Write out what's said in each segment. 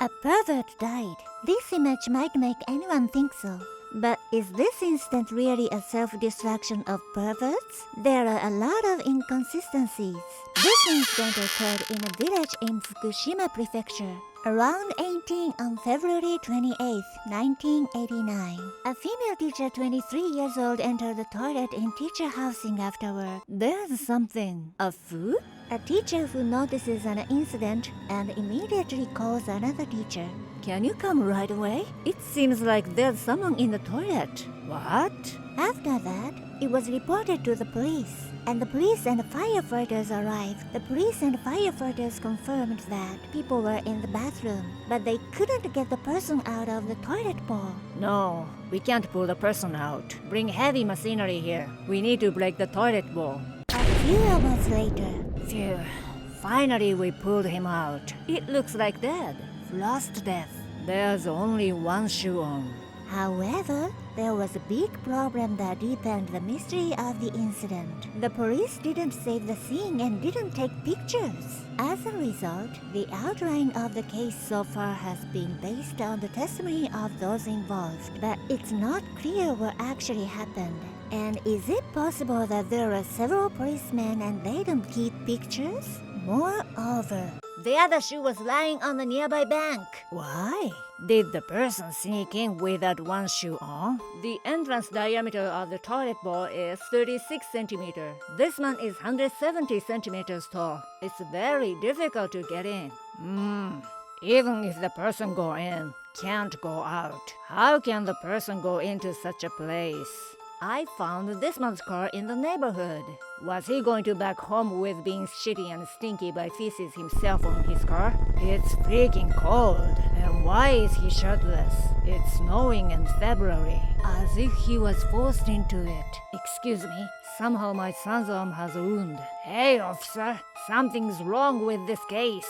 A pervert died. This image might make anyone think so. But is this incident really a self-destruction of perverts? There are a lot of inconsistencies. This incident occurred in a village in Fukushima Prefecture. Around 18 on February 28, 1989, a female teacher 23 years old entered the toilet in teacher housing after work. There's something. A food? A teacher who notices an incident and immediately calls another teacher. Can you come right away? It seems like there's someone in the toilet. What? After that, it was reported to the police. And the police and firefighters arrived. The police and firefighters confirmed that people were in the bathroom, but they couldn't get the person out of the toilet bowl. No, we can't pull the person out. Bring heavy machinery here. We need to break the toilet bowl. A few hours later, finally we pulled him out. It looks like dead. Frost death. There's only one shoe on. However, there was a big problem that deepened the mystery of the incident. The police didn't save the scene and didn't take pictures. As a result, the outline of the case so far has been based on the testimony of those involved, but it's not clear what actually happened. And is it possible that there are several policemen and they don't keep pictures? Moreover, the other shoe was lying on the nearby bank. Why? Did the person sneak in with that one shoe on? The entrance diameter of the toilet bowl is 36 centimeters. This one is 170 centimeters tall. It's very difficult to get in. Even if the person go in, can't go out. How can the person go into such a place? I found this man's car in the neighborhood. Was he going to back home with being shitty and stinky by feces himself on his car? It's freaking cold. And why is he shirtless? It's snowing in February. As if he was forced into it. Excuse me, somehow my son's arm has a wound. Hey, officer, something's wrong with this case.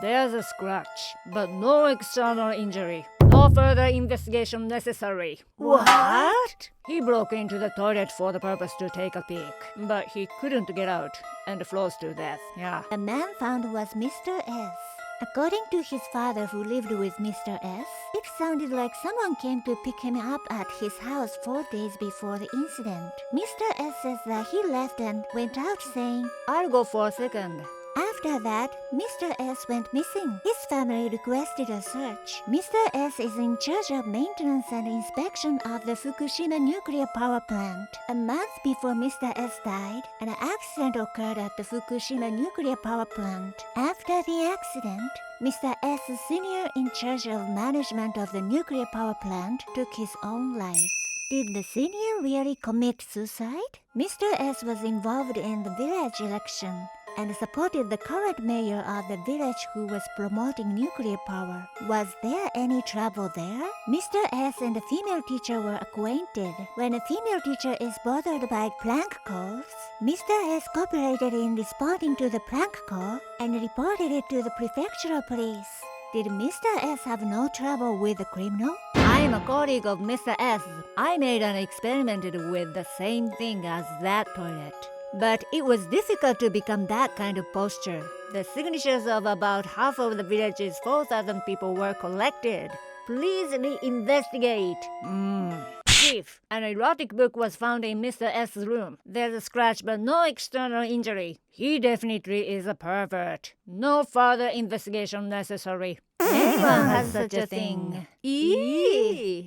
There's a scratch, but no external injury. No further investigation necessary. What? He broke into the toilet for the purpose to take a peek, but he couldn't get out and froze to death. Yeah. The man found was Mr. S. According to his father who lived with Mr. S, it sounded like someone came to pick him up at his house 4 days before the incident. Mr. S says that he left and went out saying, "I'll go for a second." After that, Mr. S went missing. His family requested a search. Mr. S is in charge of maintenance and inspection of the Fukushima nuclear power plant. A month before Mr. S died, an accident occurred at the Fukushima nuclear power plant. After the accident, Mr. S, senior in charge of management of the nuclear power plant, took his own life. Did the senior really commit suicide? Mr. S was involved in the village election and supported the current mayor of the village who was promoting nuclear power. Was there any trouble there? Mr. S and the female teacher were acquainted. When a female teacher is bothered by prank calls, Mr. S cooperated in responding to the prank call and reported it to the prefectural police. Did Mr. S have no trouble with the criminal? I am a colleague of Mr. S. I made an experiment with the same thing as that toilet. But it was difficult to become that kind of posture. The signatures of about half of the village's 4,000 people were collected. Please investigate. Chief, an erotic book was found in Mr. S.'s room. There's a scratch but no external injury. He definitely is a pervert. No further investigation necessary. Anyone has such a thing. Eee!